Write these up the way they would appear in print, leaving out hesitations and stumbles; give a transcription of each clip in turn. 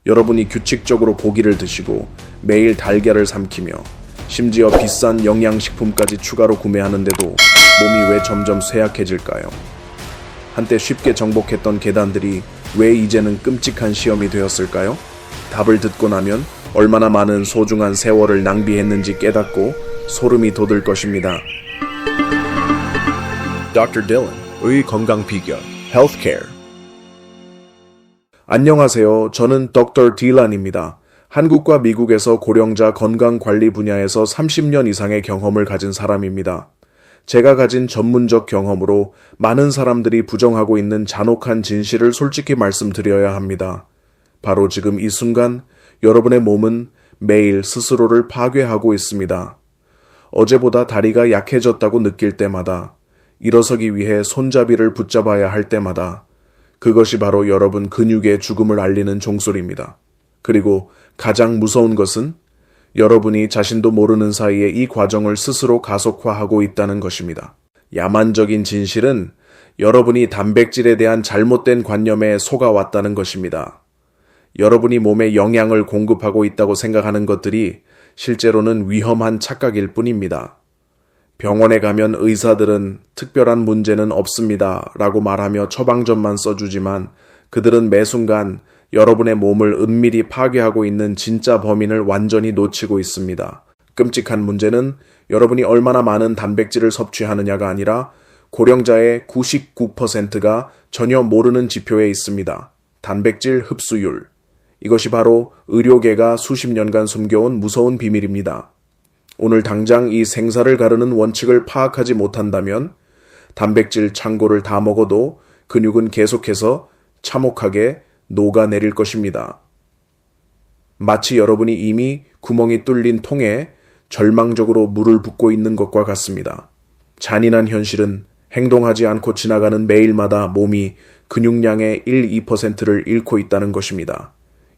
여러분이 규칙적으로 고기를 드시고 매일 달걀을 삼키며 심지어 비싼 영양식품까지 추가로 구매하는데도 몸이 왜 점점 쇠약해질까요? 한때 쉽게 정복했던 계단들이 왜 이제는 끔찍한 시험이 되었을까요? 답을 듣고 나면 얼마나 많은 소중한 세월을 낭비했는지 깨닫고 소름이 돋을 것입니다. Dr. Dylan의 건강 비결, Healthcare. 안녕하세요. 저는 Dr. Dylan입니다. 한국과 미국에서 고령자 건강관리 분야에서 30년 이상의 경험을 가진 사람입니다. 제가 가진 전문적 경험으로 많은 사람들이 부정하고 있는 잔혹한 진실을 솔직히 말씀드려야 합니다. 바로 지금 이 순간 여러분의 몸은 매일 스스로를 파괴하고 있습니다. 어제보다 다리가 약해졌다고 느낄 때마다, 일어서기 위해 손잡이를 붙잡아야 할 때마다 그것이 바로 여러분 근육의 죽음을 알리는 종소리입니다. 그리고 가장 무서운 것은 여러분이 자신도 모르는 사이에 이 과정을 스스로 가속화하고 있다는 것입니다. 야만적인 진실은 여러분이 단백질에 대한 잘못된 관념에 속아왔다는 것입니다. 여러분이 몸에 영양을 공급하고 있다고 생각하는 것들이 실제로는 위험한 착각일 뿐입니다. 병원에 가면 의사들은 특별한 문제는 없습니다 라고 말하며 처방전만 써주지만 그들은 매 순간 여러분의 몸을 은밀히 파괴하고 있는 진짜 범인을 완전히 놓치고 있습니다. 끔찍한 문제는 여러분이 얼마나 많은 단백질을 섭취하느냐가 아니라 고령자의 99%가 전혀 모르는 지표에 있습니다. 단백질 흡수율. 이것이 바로 의료계가 수십 년간 숨겨온 무서운 비밀입니다. 오늘 당장 이 생사를 가르는 원칙을 파악하지 못한다면 단백질 창고를 다 먹어도 근육은 계속해서 참혹하게 녹아내릴 것입니다. 마치 여러분이 이미 구멍이 뚫린 통에 절망적으로 물을 붓고 있는 것과 같습니다. 잔인한 현실은 행동하지 않고 지나가는 매일마다 몸이 근육량의 1-2%를 잃고 있다는 것입니다.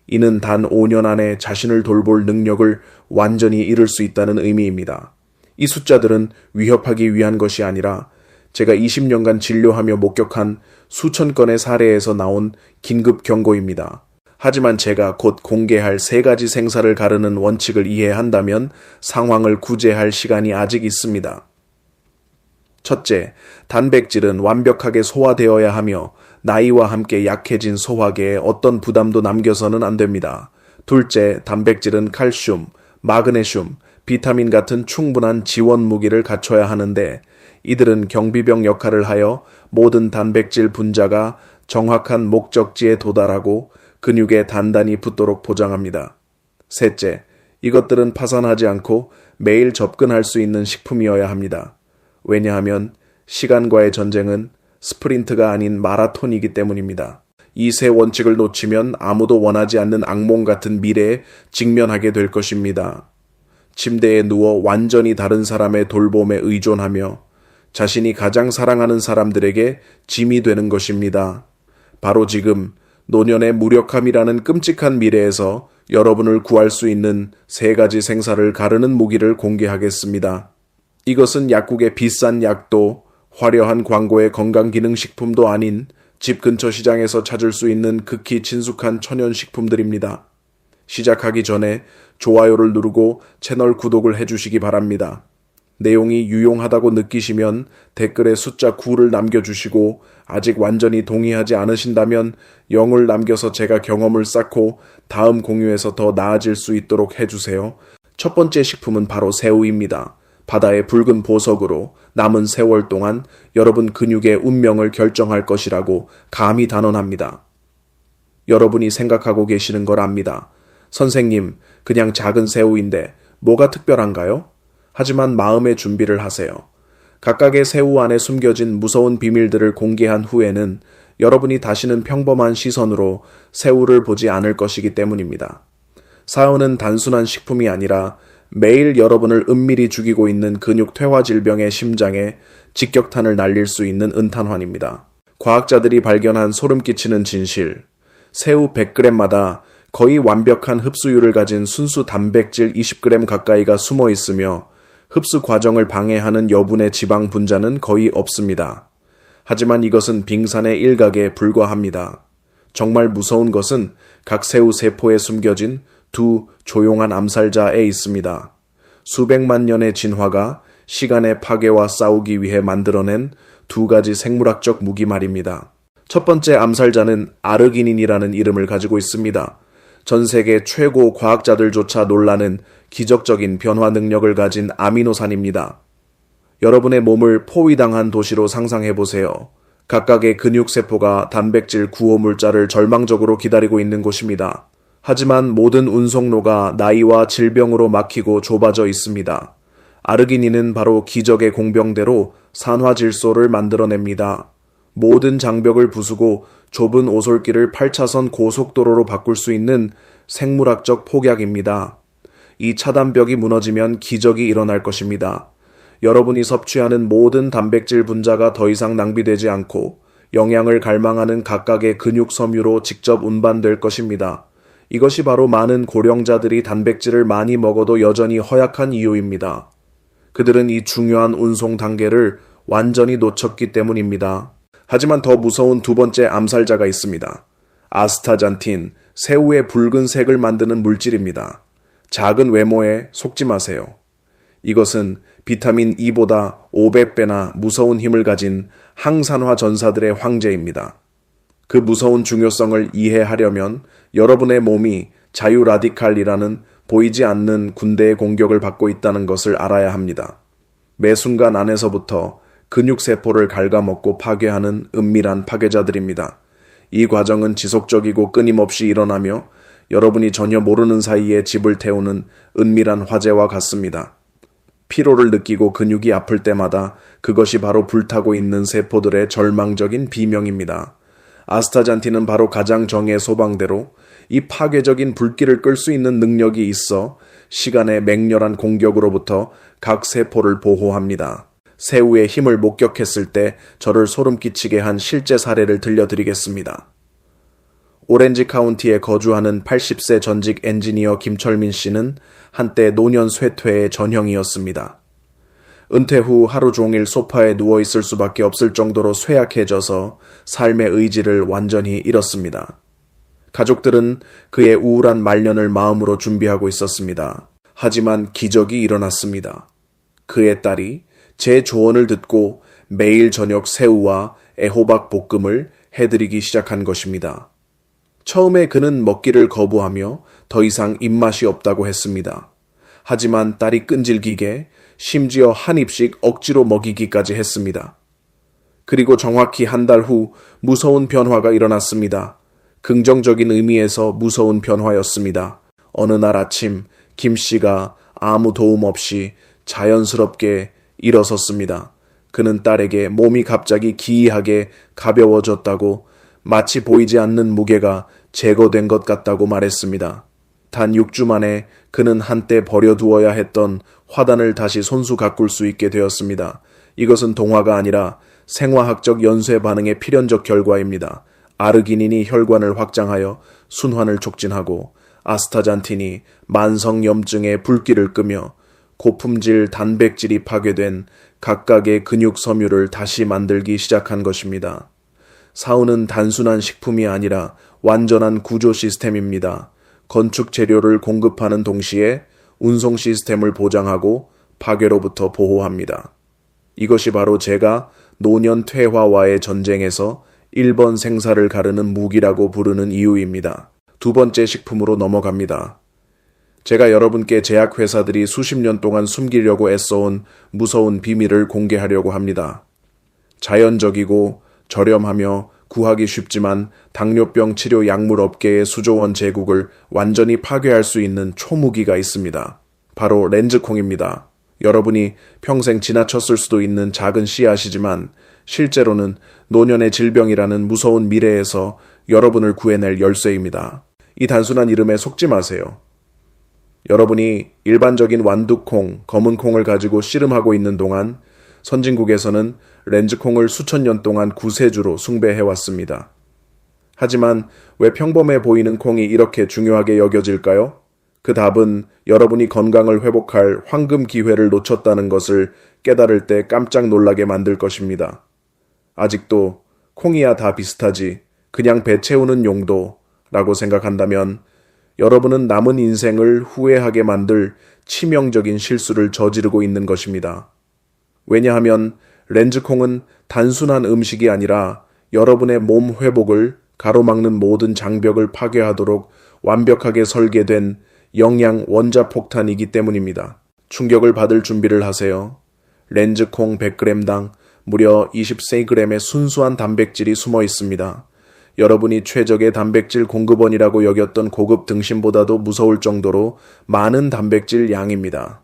이는 단 5년 안에 자신을 돌볼 능력을 완전히 잃을 수 있다는 의미입니다. 이 숫자들은 위협하기 위한 것이 아니라 제가 20년간 진료하며 목격한 수천 건의 사례에서 나온 긴급 경고입니다. 하지만 제가 곧 공개할 3가지 생사를 가르는 원칙을 이해한다면 상황을 구제할 시간이 아직 있습니다. 첫째, 단백질은 완벽하게 소화되어야 하며 나이와 함께 약해진 소화계에 어떤 부담도 남겨서는 안 됩니다. 둘째, 단백질은 칼슘, 마그네슘, 비타민 같은 충분한 지원 무기를 갖춰야 하는데 이들은 경비병 역할을 하여 모든 단백질 분자가 정확한 목적지에 도달하고 근육에 단단히 붙도록 보장합니다. 셋째, 이것들은 파산하지 않고 매일 접근할 수 있는 식품이어야 합니다. 왜냐하면 시간과의 전쟁은 스프린트가 아닌 마라톤이기 때문입니다. 이 세 원칙을 놓치면 아무도 원하지 않는 악몽 같은 미래에 직면하게 될 것입니다. 침대에 누워 완전히 다른 사람의 돌봄에 의존하며 자신이 가장 사랑하는 사람들에게 짐이 되는 것입니다. 바로 지금 노년의 무력함이라는 끔찍한 미래에서 여러분을 구할 수 있는 3가지 생사를 가르는 무기를 공개하겠습니다. 이것은 약국의 비싼 약도 화려한 광고의 건강기능식품도 아닌 집 근처 시장에서 찾을 수 있는 극히 친숙한 천연식품들입니다. 시작하기 전에 좋아요를 누르고 채널 구독을 해주시기 바랍니다. 내용이 유용하다고 느끼시면 댓글에 숫자 9를 남겨주시고 아직 완전히 동의하지 않으신다면 0을 남겨서 제가 경험을 쌓고 다음 공유에서 더 나아질 수 있도록 해주세요. 첫 번째 식품은 바로 새우입니다. 바다의 붉은 보석으로 남은 세월 동안 여러분 근육의 운명을 결정할 것이라고 감히 단언합니다. 여러분이 생각하고 계시는 걸 압니다. 선생님, 그냥 작은 새우인데 뭐가 특별한가요? 하지만 마음의 준비를 하세요. 각각의 새우 안에 숨겨진 무서운 비밀들을 공개한 후에는 여러분이 다시는 평범한 시선으로 새우를 보지 않을 것이기 때문입니다. 사은은 단순한 식품이 아니라 매일 여러분을 은밀히 죽이고 있는 근육 퇴화 질병의 심장에 직격탄을 날릴 수 있는 은탄환입니다. 과학자들이 발견한 소름 끼치는 진실. 새우 100g마다 거의 완벽한 흡수율을 가진 순수 단백질 20g 가까이가 숨어 있으며 흡수 과정을 방해하는 여분의 지방 분자는 거의 없습니다. 하지만 이것은 빙산의 일각에 불과합니다. 정말 무서운 것은 각 새우 세포에 숨겨진 두 조용한 암살자에 있습니다. 수백만 년의 진화가 시간의 파괴와 싸우기 위해 만들어낸 두 가지 생물학적 무기 말입니다. 첫 번째 암살자는 아르기닌이라는 이름을 가지고 있습니다. 전 세계 최고 과학자들조차 놀라는 기적적인 변화 능력을 가진 아미노산입니다. 여러분의 몸을 포위당한 도시로 상상해보세요. 각각의 근육세포가 단백질 구호물자를 절망적으로 기다리고 있는 곳입니다. 하지만 모든 운송로가 나이와 질병으로 막히고 좁아져 있습니다. 아르기닌은 바로 기적의 공병대로 산화질소를 만들어냅니다. 모든 장벽을 부수고 좁은 오솔길을 8차선 고속도로로 바꿀 수 있는 생물학적 폭약입니다. 이 차단벽이 무너지면 기적이 일어날 것입니다. 여러분이 섭취하는 모든 단백질 분자가 더 이상 낭비되지 않고 영양을 갈망하는 각각의 근육 섬유로 직접 운반될 것입니다. 이것이 바로 많은 고령자들이 단백질을 많이 먹어도 여전히 허약한 이유입니다. 그들은 이 중요한 운송 단계를 완전히 놓쳤기 때문입니다. 하지만 더 무서운 두 번째 암살자가 있습니다. 아스타잔틴, 새우의 붉은색을 만드는 물질입니다. 작은 외모에 속지 마세요. 이것은 비타민 E보다 500배나 무서운 힘을 가진 항산화 전사들의 황제입니다. 그 무서운 중요성을 이해하려면 여러분의 몸이 자유라디칼이라는 보이지 않는 군대의 공격을 받고 있다는 것을 알아야 합니다. 매 순간 안에서부터 근육세포를 갉아먹고 파괴하는 은밀한 파괴자들입니다. 이 과정은 지속적이고 끊임없이 일어나며 여러분이 전혀 모르는 사이에 집을 태우는 은밀한 화재와 같습니다. 피로를 느끼고 근육이 아플 때마다 그것이 바로 불타고 있는 세포들의 절망적인 비명입니다. 아스타잔틴은 바로 가장 정의 소방대로 이 파괴적인 불길을 끌 수 있는 능력이 있어 시간의 맹렬한 공격으로부터 각 세포를 보호합니다. 새우의 힘을 목격했을 때 저를 소름 끼치게 한 실제 사례를 들려드리겠습니다. 오렌지 카운티에 거주하는 80세 전직 엔지니어 김철민 씨는 한때 노년 쇠퇴의 전형이었습니다. 은퇴 후 하루 종일 소파에 누워 있을 수밖에 없을 정도로 쇠약해져서 삶의 의지를 완전히 잃었습니다. 가족들은 그의 우울한 말년을 마음으로 준비하고 있었습니다. 하지만 기적이 일어났습니다. 그의 딸이 제 조언을 듣고 매일 저녁 새우와 애호박 볶음을 해드리기 시작한 것입니다. 처음에 그는 먹기를 거부하며 더 이상 입맛이 없다고 했습니다. 하지만 딸이 끈질기게 심지어 한 입씩 억지로 먹이기까지 했습니다. 그리고 정확히 한 달 후 무서운 변화가 일어났습니다. 긍정적인 의미에서 무서운 변화였습니다. 어느 날 아침 김 씨가 아무 도움 없이 자연스럽게 일어섰습니다. 그는 딸에게 몸이 갑자기 기이하게 가벼워졌다고, 마치 보이지 않는 무게가 제거된 것 같다고 말했습니다. 단 6주 만에 그는 한때 버려두어야 했던 화단을 다시 손수 가꿀 수 있게 되었습니다. 이것은 동화가 아니라 생화학적 연쇄 반응의 필연적 결과입니다. 아르기닌이 혈관을 확장하여 순환을 촉진하고 아스타잔틴이 만성염증의 불길을 끄며 고품질 단백질이 파괴된 각각의 근육 섬유를 다시 만들기 시작한 것입니다. 사우는 단순한 식품이 아니라 완전한 구조 시스템입니다. 건축 재료를 공급하는 동시에 운송 시스템을 보장하고 파괴로부터 보호합니다. 이것이 바로 제가 노년 퇴화와의 전쟁에서 1번 생사를 가르는 무기라고 부르는 이유입니다. 두 번째 식품으로 넘어갑니다. 제가 여러분께 제약회사들이 수십 년 동안 숨기려고 애써온 무서운 비밀을 공개하려고 합니다. 자연적이고 저렴하며 구하기 쉽지만 당뇨병 치료 약물 업계의 수조원 제국을 완전히 파괴할 수 있는 초무기가 있습니다. 바로 렌즈콩입니다. 여러분이 평생 지나쳤을 수도 있는 작은 씨앗이지만 실제로는 노년의 질병이라는 무서운 미래에서 여러분을 구해낼 열쇠입니다. 이 단순한 이름에 속지 마세요. 여러분이 일반적인 완두콩, 검은콩을 가지고 씨름하고 있는 동안 선진국에서는 렌즈콩을 수천 년 동안 구세주로 숭배해왔습니다. 하지만 왜 평범해 보이는 콩이 이렇게 중요하게 여겨질까요? 그 답은 여러분이 건강을 회복할 황금 기회를 놓쳤다는 것을 깨달을 때 깜짝 놀라게 만들 것입니다. 아직도 콩이야 다 비슷하지, 그냥 배 채우는 용도라고 생각한다면 여러분은 남은 인생을 후회하게 만들 치명적인 실수를 저지르고 있는 것입니다. 왜냐하면 렌즈콩은 단순한 음식이 아니라 여러분의 몸 회복을 가로막는 모든 장벽을 파괴하도록 완벽하게 설계된 영양 원자폭탄이기 때문입니다. 충격을 받을 준비를 하세요. 렌즈콩 100g당 무려 23g의 순수한 단백질이 숨어 있습니다. 여러분이 최적의 단백질 공급원이라고 여겼던 고급 등심보다도 무서울 정도로 많은 단백질 양입니다.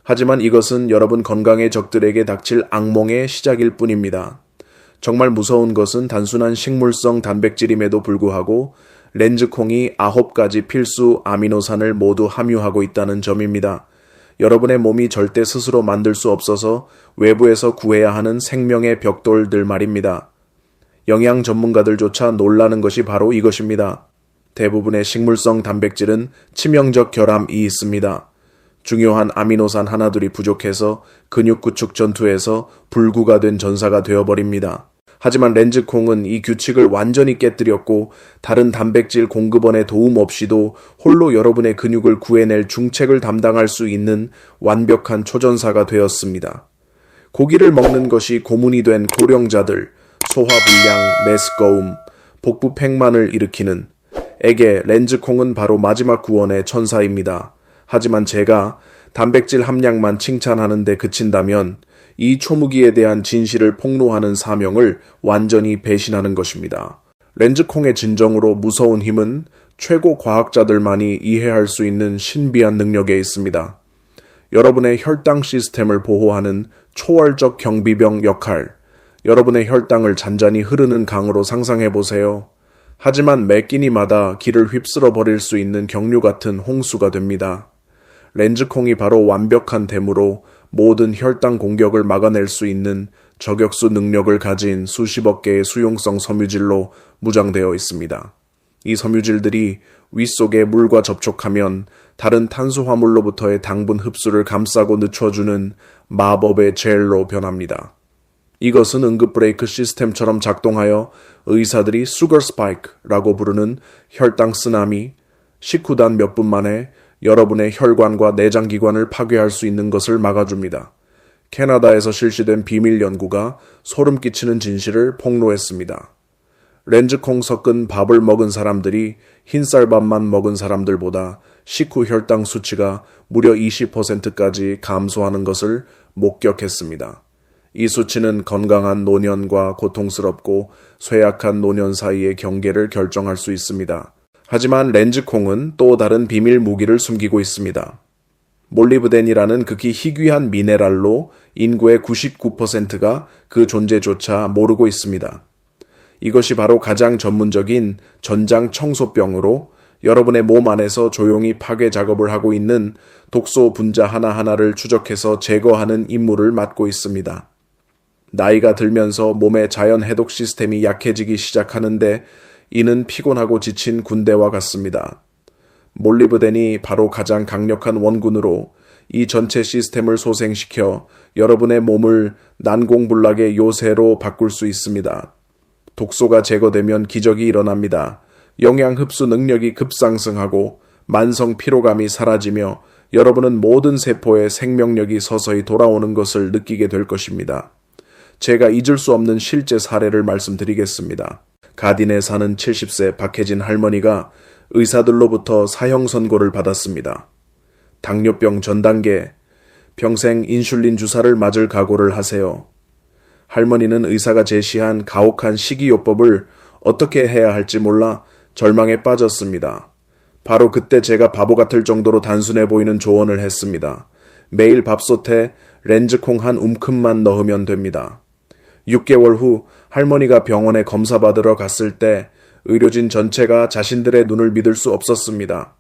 하지만 이것은 여러분 건강의 적들에게 닥칠 악몽의 시작일 뿐입니다. 정말 무서운 것은 단순한 식물성 단백질임에도 불구하고 렌즈콩이 9가지 필수 아미노산을 모두 함유하고 있다는 점입니다. 여러분의 몸이 절대 스스로 만들 수 없어서 외부에서 구해야 하는 생명의 벽돌들 말입니다. 영양 전문가들조차 놀라는 것이 바로 이것입니다. 대부분의 식물성 단백질은 치명적 결함이 있습니다. 중요한 아미노산 하나둘이 부족해서 근육 구축 전투에서 불구가 된 전사가 되어버립니다. 하지만 렌즈콩은 이 규칙을 완전히 깨뜨렸고 다른 단백질 공급원의 도움 없이도 홀로 여러분의 근육을 구해낼 중책을 담당할 수 있는 완벽한 초전사가 되었습니다. 고기를 먹는 것이 고문이 된 고령자들, 소화불량, 메스꺼움, 복부 팽만을 일으키는 에게 렌즈콩은 바로 마지막 구원의 천사입니다. 하지만 제가 단백질 함량만 칭찬하는데 그친다면 이 초무기에 대한 진실을 폭로하는 사명을 완전히 배신하는 것입니다. 렌즈콩의 진정으로 무서운 힘은 최고 과학자들만이 이해할 수 있는 신비한 능력에 있습니다. 여러분의 혈당 시스템을 보호하는 초월적 경비병 역할, 여러분의 혈당을 잔잔히 흐르는 강으로 상상해보세요. 하지만 매 끼니마다 길을 휩쓸어 버릴 수 있는 경류 같은 홍수가 됩니다. 렌즈콩이 바로 완벽한 댐으로 모든 혈당 공격을 막아낼 수 있는 저격수 능력을 가진 수십억 개의 수용성 섬유질로 무장되어 있습니다. 이 섬유질들이 위 속의 물과 접촉하면 다른 탄수화물로부터의 당분 흡수를 감싸고 늦춰주는 마법의 젤로 변합니다. 이것은 응급 브레이크 시스템처럼 작동하여 의사들이 수거 스파이크라고 부르는 혈당 쓰나미, 식후단 몇 분 만에 여러분의 혈관과 내장기관을 파괴할 수 있는 것을 막아줍니다. 캐나다에서 실시된 비밀 연구가 소름 끼치는 진실을 폭로했습니다. 렌즈콩 섞은 밥을 먹은 사람들이 흰쌀밥만 먹은 사람들보다 식후 혈당 수치가 무려 20%까지 감소하는 것을 목격했습니다. 이 수치는 건강한 노년과 고통스럽고 쇠약한 노년 사이의 경계를 결정할 수 있습니다. 하지만 렌즈콩은 또 다른 비밀 무기를 숨기고 있습니다. 몰리브덴이라는 극히 희귀한 미네랄로 인구의 99%가 그 존재조차 모르고 있습니다. 이것이 바로 가장 전문적인 전장 청소병으로 여러분의 몸 안에서 조용히 파괴 작업을 하고 있는 독소 분자 하나하나를 추적해서 제거하는 임무를 맡고 있습니다. 나이가 들면서 몸의 자연 해독 시스템이 약해지기 시작하는데 이는 피곤하고 지친 군대와 같습니다. 몰리브덴이 바로 가장 강력한 원군으로 이 전체 시스템을 소생시켜 여러분의 몸을 난공불락의 요새로 바꿀 수 있습니다. 독소가 제거되면 기적이 일어납니다. 영양 흡수 능력이 급상승하고 만성 피로감이 사라지며 여러분은 모든 세포의 생명력이 서서히 돌아오는 것을 느끼게 될 것입니다. 제가 잊을 수 없는 실제 사례를 말씀드리겠습니다. 가딘에 사는 70세 박혜진 할머니가 의사들로부터 사형 선고를 받았습니다. 당뇨병 전 단계, 평생 인슐린 주사를 맞을 각오를 하세요. 할머니는 의사가 제시한 가혹한 식이요법을 어떻게 해야 할지 몰라 절망에 빠졌습니다. 바로 그때 제가 바보 같을 정도로 단순해 보이는 조언을 했습니다. 매일 밥솥에 렌즈콩 한 움큼만 넣으면 됩니다. 6개월 후 할머니가 병원에 검사받으러 갔을 때 의료진 전체가 자신들의 눈을 믿을 수 없었습니다.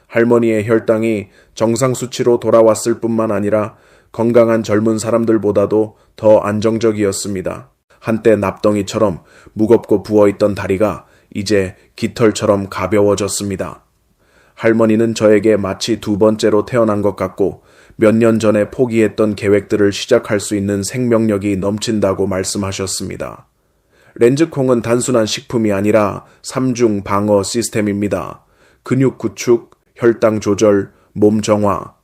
할머니의 혈당이 정상 수치로 돌아왔을 뿐만 아니라 건강한 젊은 사람들보다도 더 안정적이었습니다. 한때 납덩이처럼 무겁고 부어있던 다리가 이제 깃털처럼 가벼워졌습니다. 할머니는 저에게 마치 두 번째로 태어난 것 같고 몇 년 전에 포기했던 계획들을 시작할 수 있는 생명력이 넘친다고 말씀하셨습니다. 렌즈콩은 단순한 식품이 아니라 3중 방어 시스템입니다. 근육 구축, 혈당 조절, 몸 정화.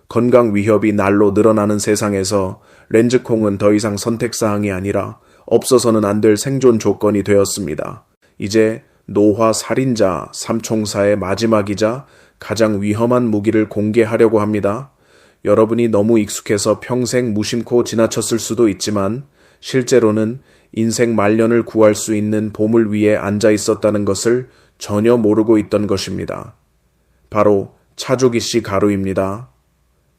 건강 위협이 날로 늘어나는 세상에서 렌즈콩은 더 이상 선택사항이 아니라 없어서는 안 될 생존 조건이 되었습니다. 이제 노화 살인자 삼총사의 마지막이자 가장 위험한 무기를 공개하려고 합니다. 여러분이 너무 익숙해서 평생 무심코 지나쳤을 수도 있지만 실제로는 인생 말년을 구할 수 있는 보물 위에 앉아 있었다는 것을 전혀 모르고 있던 것입니다. 바로 차조기씨 가루입니다.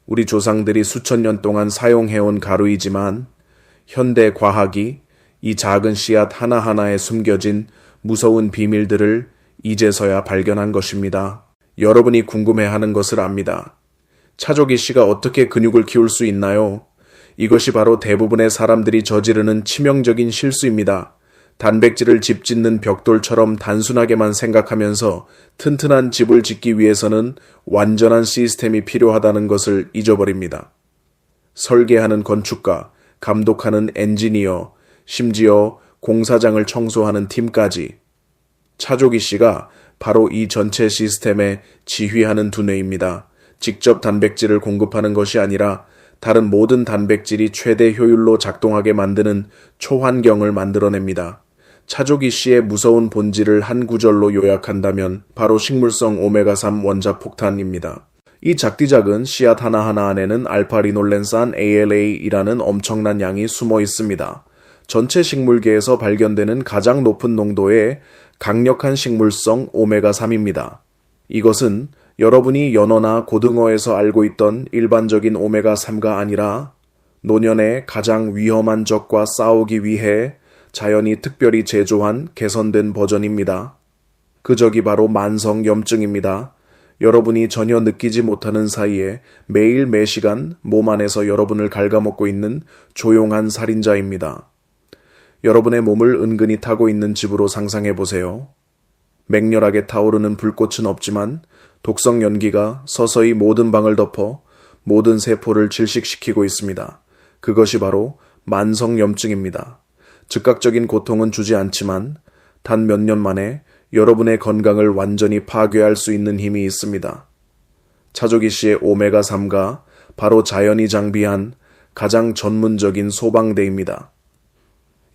우리 조상들이 수천 년 동안 사용해온 가루이지만 현대 과학이 이 작은 씨앗 하나하나에 숨겨진 무서운 비밀들을 이제서야 발견한 것입니다. 여러분이 궁금해하는 것을 압니다. 차조기씨가 어떻게 근육을 키울 수 있나요? 이것이 바로 대부분의 사람들이 저지르는 치명적인 실수입니다. 단백질을 집 짓는 벽돌처럼 단순하게만 생각하면서 튼튼한 집을 짓기 위해서는 완전한 시스템이 필요하다는 것을 잊어버립니다. 설계하는 건축가, 감독하는 엔지니어, 심지어 공사장을 청소하는 팀까지. 차조기 씨가 바로 이 전체 시스템에 지휘하는 두뇌입니다. 직접 단백질을 공급하는 것이 아니라 다른 모든 단백질이 최대 효율로 작동하게 만드는 초환경을 만들어냅니다. 차조기 씨의 무서운 본질을 한 구절로 요약한다면 바로 식물성 오메가3 원자폭탄입니다. 이 작디작은 씨앗 하나하나 안에는 알파리놀렌산 ALA이라는 엄청난 양이 숨어 있습니다. 전체 식물계에서 발견되는 가장 높은 농도의 강력한 식물성 오메가3입니다. 이것은 여러분이 연어나 고등어에서 알고 있던 일반적인 오메가3가 아니라 노년의 가장 위험한 적과 싸우기 위해 자연이 특별히 제조한 개선된 버전입니다. 그 적이 바로 만성염증입니다. 여러분이 전혀 느끼지 못하는 사이에 매일 매시간 몸 안에서 여러분을 갉아먹고 있는 조용한 살인자입니다. 여러분의 몸을 은근히 타고 있는 집으로 상상해 보세요. 맹렬하게 타오르는 불꽃은 없지만 독성 연기가 서서히 모든 방을 덮어 모든 세포를 질식시키고 있습니다. 그것이 바로 만성염증입니다. 즉각적인 고통은 주지 않지만 단 몇 년 만에 여러분의 건강을 완전히 파괴할 수 있는 힘이 있습니다. 차조기 씨의 오메가3가 바로 자연이 장비한 가장 전문적인 소방대입니다.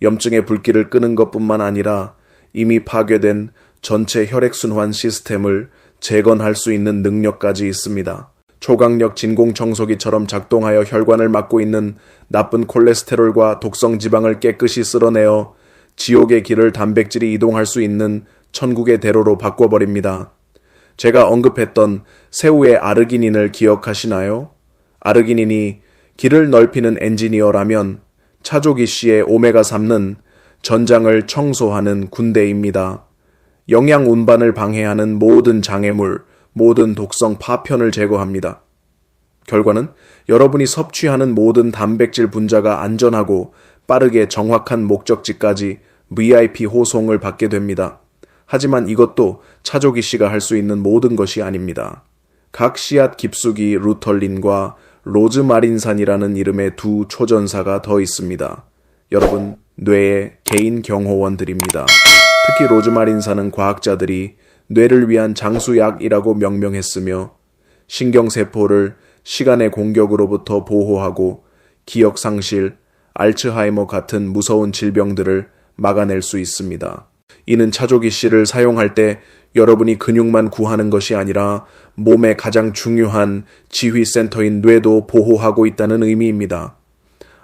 염증의 불길을 끄는 것뿐만 아니라 이미 파괴된 전체 혈액순환 시스템을 재건할 수 있는 능력까지 있습니다. 초강력 진공청소기처럼 작동하여 혈관을 막고 있는 나쁜 콜레스테롤과 독성 지방을 깨끗이 쓸어내어 지옥의 길을 단백질이 이동할 수 있는 천국의 대로로 바꿔버립니다. 제가 언급했던 새우의 아르기닌을 기억하시나요? 아르기닌이 길을 넓히는 엔지니어라면 차조기 씨의 오메가3는 전장을 청소하는 군대입니다. 영양 운반을 방해하는 모든 장애물, 모든 독성 파편을 제거합니다. 결과는 여러분이 섭취하는 모든 단백질 분자가 안전하고 빠르게 정확한 목적지까지 VIP 호송을 받게 됩니다. 하지만 이것도 차조기 씨가 할 수 있는 모든 것이 아닙니다. 각 씨앗 깊숙이 루털린과 로즈마린산이라는 이름의 두 초전사가 더 있습니다. 여러분, 뇌의 개인 경호원들입니다. 특히 로즈마린산은 과학자들이 뇌를 위한 장수약이라고 명명했으며 신경세포를 시간의 공격으로부터 보호하고 기억상실, 알츠하이머 같은 무서운 질병들을 막아낼 수 있습니다. 이는 차조기 씨를 사용할 때 여러분이 근육만 구하는 것이 아니라 몸의 가장 중요한 지휘센터인 뇌도 보호하고 있다는 의미입니다.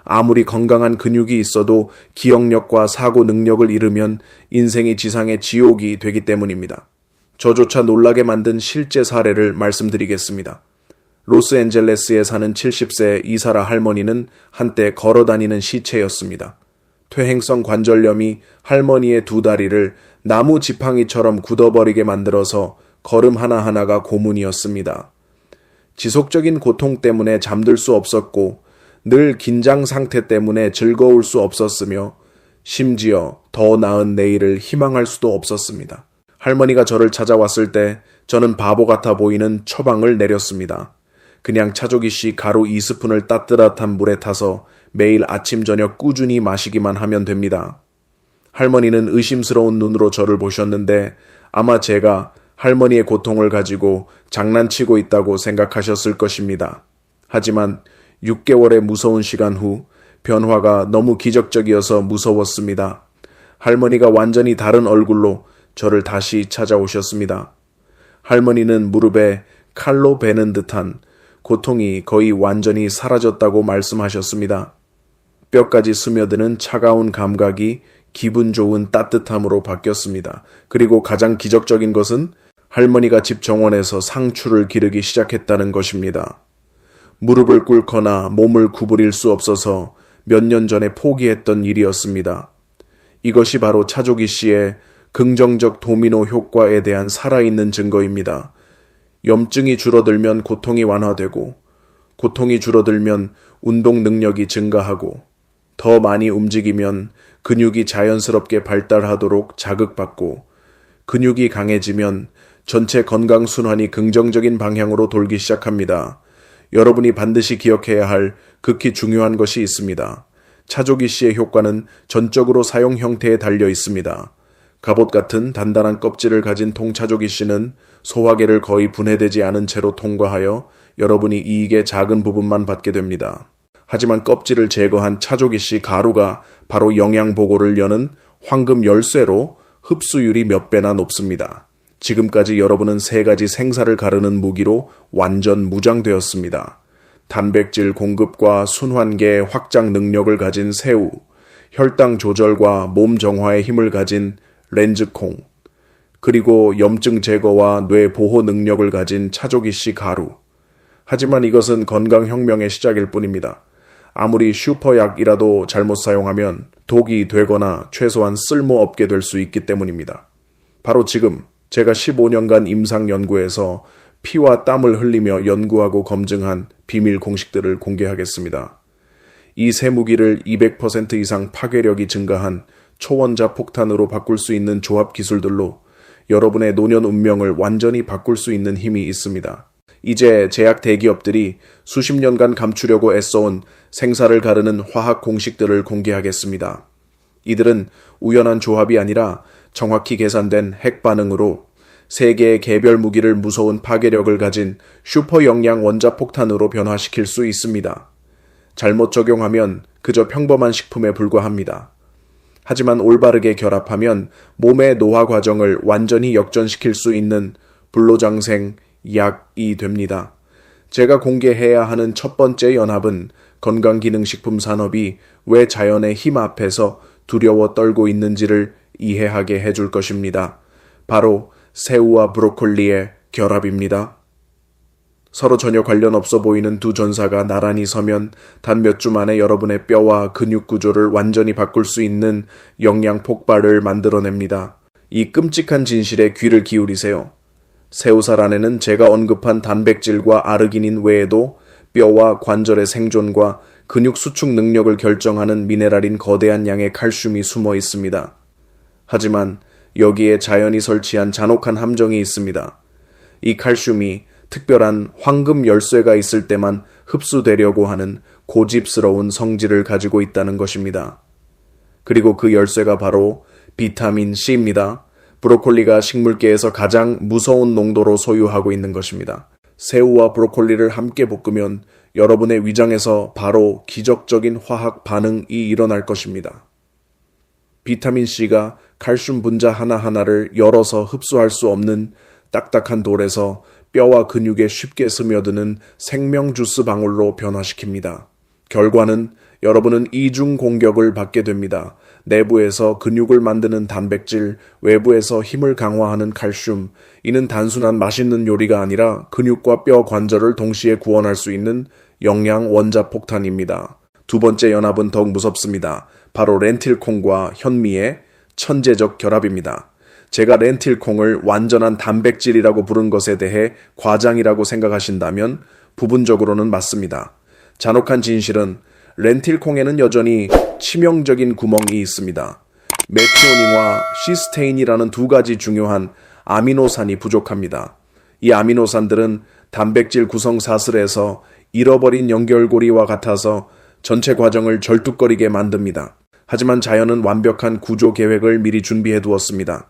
아무리 건강한 근육이 있어도 기억력과 사고 능력을 잃으면 인생이 지상의 지옥이 되기 때문입니다. 저조차 놀라게 만든 실제 사례를 말씀드리겠습니다. 로스앤젤레스에 사는 70세 이사라 할머니는 한때 걸어다니는 시체였습니다. 퇴행성 관절염이 할머니의 두 다리를 나무 지팡이처럼 굳어버리게 만들어서 걸음 하나하나가 고문이었습니다. 지속적인 고통 때문에 잠들 수 없었고 늘 긴장 상태 때문에 즐거울 수 없었으며 심지어 더 나은 내일을 희망할 수도 없었습니다. 할머니가 저를 찾아왔을 때 저는 바보 같아 보이는 처방을 내렸습니다. 그냥 차조기 씨 가루 2스푼을 따뜻한 물에 타서 매일 아침 저녁 꾸준히 마시기만 하면 됩니다. 할머니는 의심스러운 눈으로 저를 보셨는데 아마 제가 할머니의 고통을 가지고 장난치고 있다고 생각하셨을 것입니다. 하지만 6개월의 무서운 시간 후 변화가 너무 기적적이어서 무서웠습니다. 할머니가 완전히 다른 얼굴로 저를 다시 찾아오셨습니다. 할머니는 무릎에 칼로 베는 듯한 고통이 거의 완전히 사라졌다고 말씀하셨습니다. 뼈까지 스며드는 차가운 감각이 기분 좋은 따뜻함으로 바뀌었습니다. 그리고 가장 기적적인 것은 할머니가 집 정원에서 상추를 기르기 시작했다는 것입니다. 무릎을 꿇거나 몸을 구부릴 수 없어서 몇 년 전에 포기했던 일이었습니다. 이것이 바로 차조기 씨의 긍정적 도미노 효과에 대한 살아있는 증거입니다. 염증이 줄어들면 고통이 완화되고, 고통이 줄어들면 운동 능력이 증가하고, 더 많이 움직이면 근육이 자연스럽게 발달하도록 자극받고, 근육이 강해지면 전체 건강 순환이 긍정적인 방향으로 돌기 시작합니다. 여러분이 반드시 기억해야 할 극히 중요한 것이 있습니다. 차조기 씨의 효과는 전적으로 사용 형태에 달려 있습니다. 갑옷 같은 단단한 껍질을 가진 통차조기 씨는 소화계를 거의 분해되지 않은 채로 통과하여 여러분이 이익의 작은 부분만 받게 됩니다. 하지만 껍질을 제거한 차조기 씨 가루가 바로 영양보고를 여는 황금 열쇠로 흡수율이 몇 배나 높습니다. 지금까지 여러분은 3가지 생사를 가르는 무기로 완전 무장되었습니다. 단백질 공급과 순환계 확장 능력을 가진 새우, 혈당 조절과 몸 정화의 힘을 가진 렌즈콩, 그리고 염증 제거와 뇌 보호 능력을 가진 차조기 씨 가루. 하지만 이것은 건강혁명의 시작일 뿐입니다. 아무리 슈퍼약이라도 잘못 사용하면 독이 되거나 최소한 쓸모없게 될 수 있기 때문입니다. 바로 지금 제가 15년간 임상 연구에서 피와 땀을 흘리며 연구하고 검증한 비밀 공식들을 공개하겠습니다. 이 세 무기를 200% 이상 파괴력이 증가한 초원자 폭탄으로 바꿀 수 있는 조합 기술들로 여러분의 노년 운명을 완전히 바꿀 수 있는 힘이 있습니다. 이제 제약 대기업들이 수십 년간 감추려고 애써온 생사를 가르는 화학 공식들을 공개하겠습니다. 이들은 우연한 조합이 아니라 정확히 계산된 핵 반응으로 세 개의 개별 무기를 무서운 파괴력을 가진 슈퍼 영양 원자 폭탄으로 변화시킬 수 있습니다. 잘못 적용하면 그저 평범한 식품에 불과합니다. 하지만 올바르게 결합하면 몸의 노화 과정을 완전히 역전시킬 수 있는 불로장생 약이 됩니다. 제가 공개해야 하는 첫 번째 연합은 건강기능식품 산업이 왜 자연의 힘 앞에서 두려워 떨고 있는지를 이해하게 해줄 것입니다. 바로 새우와 브로콜리의 결합입니다. 서로 전혀 관련 없어 보이는 두 전사가 나란히 서면 단 몇 주 만에 여러분의 뼈와 근육 구조를 완전히 바꿀 수 있는 영양 폭발을 만들어냅니다. 이 끔찍한 진실에 귀를 기울이세요. 새우살 안에는 제가 언급한 단백질과 아르기닌 외에도 뼈와 관절의 생존과 근육 수축 능력을 결정하는 미네랄인 거대한 양의 칼슘이 숨어 있습니다. 하지만 여기에 자연이 설치한 잔혹한 함정이 있습니다. 이 칼슘이 특별한 황금 열쇠가 있을 때만 흡수되려고 하는 고집스러운 성질을 가지고 있다는 것입니다. 그리고 그 열쇠가 바로 비타민 C입니다. 브로콜리가 식물계에서 가장 무서운 농도로 소유하고 있는 것입니다. 새우와 브로콜리를 함께 볶으면 여러분의 위장에서 바로 기적적인 화학 반응이 일어날 것입니다. 비타민 C가 칼슘 분자 하나하나를 열어서 흡수할 수 없는 딱딱한 돌에서 뼈와 근육에 쉽게 스며드는 생명 주스 방울로 변화시킵니다. 결과는 여러분은 이중 공격을 받게 됩니다. 내부에서 근육을 만드는 단백질, 외부에서 힘을 강화하는 칼슘. 이는 단순한 맛있는 요리가 아니라 근육과 뼈 관절을 동시에 구원할 수 있는 영양 원자 폭탄입니다. 두 번째 연합은 더욱 무섭습니다. 바로 렌틸콩과 현미의 천재적 결합입니다. 제가 렌틸콩을 완전한 단백질이라고 부른 것에 대해 과장이라고 생각하신다면 부분적으로는 맞습니다. 잔혹한 진실은 렌틸콩에는 여전히 치명적인 구멍이 있습니다. 메티오닌과 시스테인이라는 두 가지 중요한 아미노산이 부족합니다. 이 아미노산들은 단백질 구성 사슬에서 잃어버린 연결고리와 같아서 전체 과정을 절뚝거리게 만듭니다. 하지만 자연은 완벽한 구조 계획을 미리 준비해 두었습니다.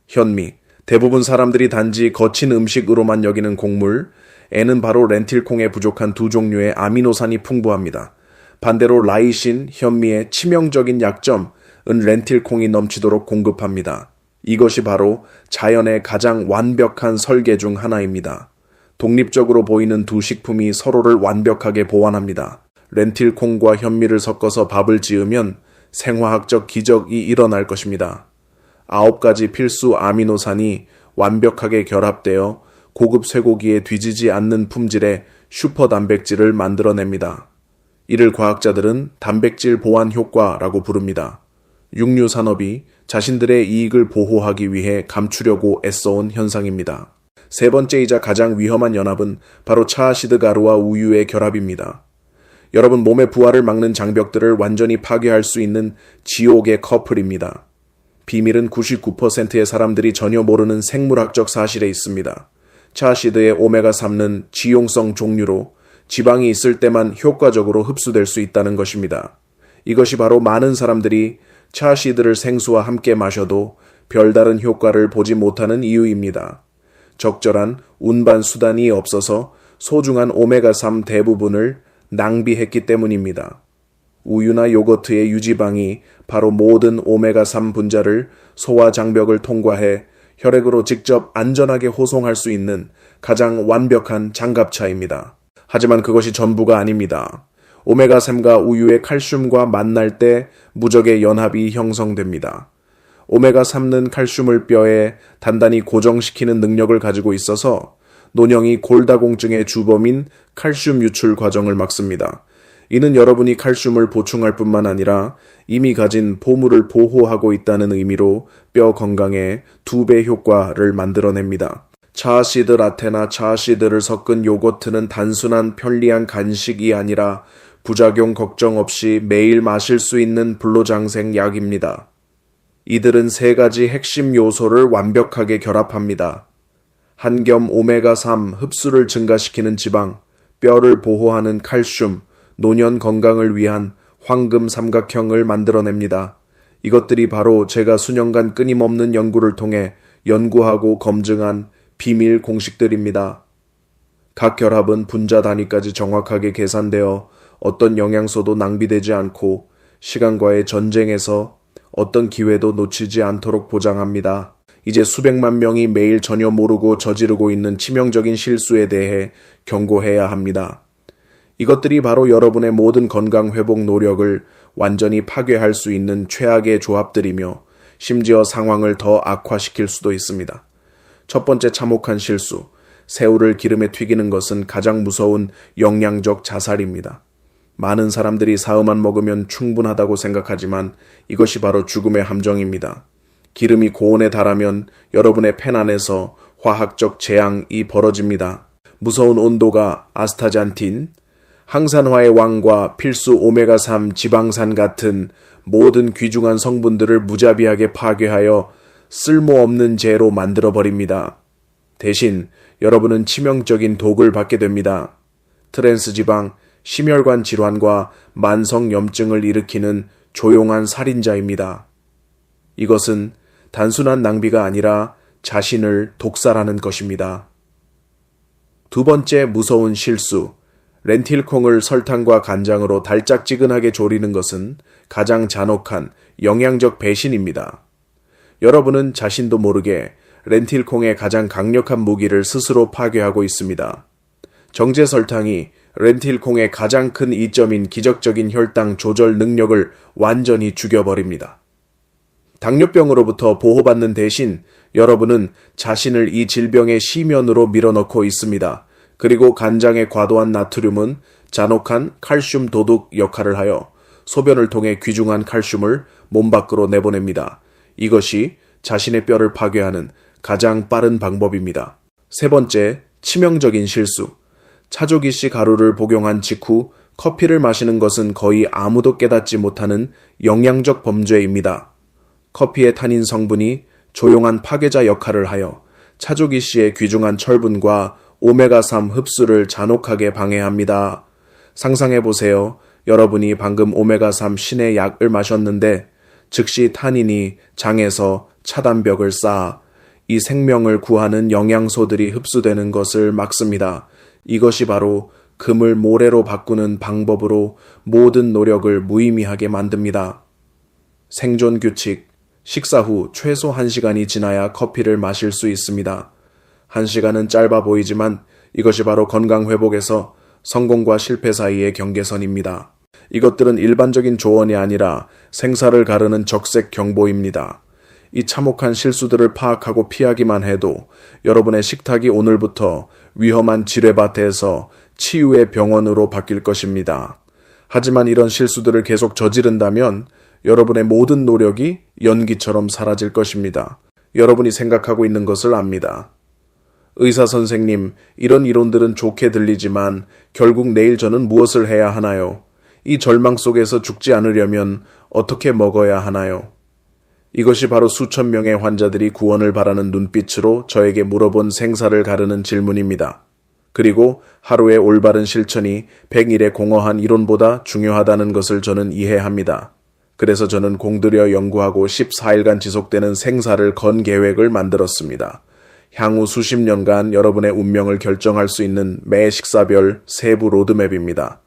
현미, 대부분 사람들이 단지 거친 음식으로만 여기는 곡물, N은 바로 렌틸콩에 부족한 두 종류의 아미노산이 풍부합니다. 반대로 라이신, 현미의 치명적인 약점은 렌틸콩이 넘치도록 공급합니다. 이것이 바로 자연의 가장 완벽한 설계 중 하나입니다. 독립적으로 보이는 두 식품이 서로를 완벽하게 보완합니다. 렌틸콩과 현미를 섞어서 밥을 지으면 생화학적 기적이 일어날 것입니다. 9가지 필수 아미노산이 완벽하게 결합되어 고급 쇠고기에 뒤지지 않는 품질의 슈퍼 단백질을 만들어냅니다. 이를 과학자들은 단백질 보완 효과라고 부릅니다. 육류 산업이 자신들의 이익을 보호하기 위해 감추려고 애써온 현상입니다. 세 번째이자 가장 위험한 연합은 바로 차아시드 가루와 우유의 결합입니다. 여러분, 몸의 부하를 막는 장벽들을 완전히 파괴할 수 있는 지옥의 커플입니다. 비밀은 99%의 사람들이 전혀 모르는 생물학적 사실에 있습니다. 차아시드의 오메가3는 지용성 종류로 지방이 있을 때만 효과적으로 흡수될 수 있다는 것입니다. 이것이 바로 많은 사람들이 차아시드를 생수와 함께 마셔도 별다른 효과를 보지 못하는 이유입니다. 적절한 운반 수단이 없어서 소중한 오메가3 대부분을 낭비했기 때문입니다. 우유나 요거트의 유지방이 바로 모든 오메가3 분자를 소화 장벽을 통과해 혈액으로 직접 안전하게 호송할 수 있는 가장 완벽한 장갑차입니다. 하지만 그것이 전부가 아닙니다. 오메가3가 우유의 칼슘과 만날 때 무적의 연합이 형성됩니다. 오메가3는 칼슘을 뼈에 단단히 고정시키는 능력을 가지고 있어서 논형이 골다공증의 주범인 칼슘 유출 과정을 막습니다. 이는 여러분이 칼슘을 보충할 뿐만 아니라 이미 가진 보물을 보호하고 있다는 의미로 뼈 건강에 2배 효과를 만들어냅니다. 차아시드 라테나 차아시드를 섞은 요거트는 단순한 편리한 간식이 아니라 부작용 걱정 없이 매일 마실 수 있는 불로장생 약입니다. 이들은 3가지 핵심 요소를 완벽하게 결합합니다. 한겸 오메가3 흡수를 증가시키는 지방, 뼈를 보호하는 칼슘, 노년 건강을 위한 황금 삼각형을 만들어냅니다. 이것들이 바로 제가 수년간 끊임없는 연구를 통해 연구하고 검증한 비밀 공식들입니다. 각 결합은 분자 단위까지 정확하게 계산되어 어떤 영양소도 낭비되지 않고 시간과의 전쟁에서 어떤 기회도 놓치지 않도록 보장합니다. 이제 수백만 명이 매일 전혀 모르고 저지르고 있는 치명적인 실수에 대해 경고해야 합니다. 이것들이 바로 여러분의 모든 건강 회복 노력을 완전히 파괴할 수 있는 최악의 조합들이며 심지어 상황을 더 악화시킬 수도 있습니다. 첫 번째 참혹한 실수, 새우를 기름에 튀기는 것은 가장 무서운 영양적 자살입니다. 많은 사람들이 사흘만 먹으면 충분하다고 생각하지만 이것이 바로 죽음의 함정입니다. 기름이 고온에 달하면 여러분의 팬 안에서 화학적 재앙이 벌어집니다. 무서운 온도가 아스타잔틴, 항산화의 왕과 필수 오메가3 지방산 같은 모든 귀중한 성분들을 무자비하게 파괴하여 쓸모없는 재로 만들어버립니다. 대신 여러분은 치명적인 독을 받게 됩니다. 트랜스지방, 심혈관 질환과 만성염증을 일으키는 조용한 살인자입니다. 이것은 단순한 낭비가 아니라 자신을 독살하는 것입니다. 두 번째 무서운 실수, 렌틸콩을 설탕과 간장으로 달짝지근하게 조리는 것은 가장 잔혹한 영양적 배신입니다. 여러분은 자신도 모르게 렌틸콩의 가장 강력한 무기를 스스로 파괴하고 있습니다. 정제 설탕이 렌틸콩의 가장 큰 이점인 기적적인 혈당 조절 능력을 완전히 죽여버립니다. 당뇨병으로부터 보호받는 대신 여러분은 자신을 이 질병의 시면으로 밀어넣고 있습니다. 그리고 간장의 과도한 나트륨은 잔혹한 칼슘 도둑 역할을 하여 소변을 통해 귀중한 칼슘을 몸 밖으로 내보냅니다. 이것이 자신의 뼈를 파괴하는 가장 빠른 방법입니다. 세 번째, 치명적인 실수. 차조기씨 가루를 복용한 직후 커피를 마시는 것은 거의 아무도 깨닫지 못하는 영양적 범죄입니다. 커피의 타닌 성분이 조용한 파괴자 역할을 하여 차조기씨의 귀중한 철분과 오메가3 흡수를 잔혹하게 방해합니다. 상상해보세요. 여러분이 방금 오메가3 신의 약을 마셨는데 즉시 탄닌이 장에서 차단벽을 쌓아 이 생명을 구하는 영양소들이 흡수되는 것을 막습니다. 이것이 바로 금을 모래로 바꾸는 방법으로 모든 노력을 무의미하게 만듭니다. 생존 규칙. 식사 후 최소 1시간이 지나야 커피를 마실 수 있습니다. 1시간은 짧아 보이지만 이것이 바로 건강 회복에서 성공과 실패 사이의 경계선입니다. 이것들은 일반적인 조언이 아니라 생사를 가르는 적색 경보입니다. 이 참혹한 실수들을 파악하고 피하기만 해도 여러분의 식탁이 오늘부터 위험한 지뢰밭에서 치유의 병원으로 바뀔 것입니다. 하지만 이런 실수들을 계속 저지른다면 여러분의 모든 노력이 연기처럼 사라질 것입니다. 여러분이 생각하고 있는 것을 압니다. 의사 선생님, 이런 이론들은 좋게 들리지만 결국 내일 저는 무엇을 해야 하나요? 이 절망 속에서 죽지 않으려면 어떻게 먹어야 하나요? 이것이 바로 수천 명의 환자들이 구원을 바라는 눈빛으로 저에게 물어본 생사를 가르는 질문입니다. 그리고 하루의 올바른 실천이 100일의 공허한 이론보다 중요하다는 것을 저는 이해합니다. 그래서 저는 공들여 연구하고 14일간 지속되는 생사를 건 계획을 만들었습니다. 향후 수십 년간 여러분의 운명을 결정할 수 있는 매 식사별 세부 로드맵입니다.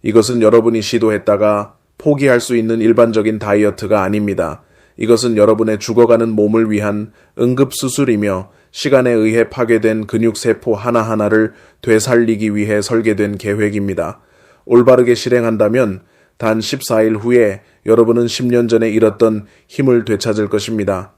이것은 여러분이 시도했다가 포기할 수 있는 일반적인 다이어트가 아닙니다. 이것은 여러분의 죽어가는 몸을 위한 응급수술이며 시간에 의해 파괴된 근육세포 하나하나를 되살리기 위해 설계된 계획입니다. 올바르게 실행한다면 단 14일 후에 여러분은 10년 전에 잃었던 힘을 되찾을 것입니다.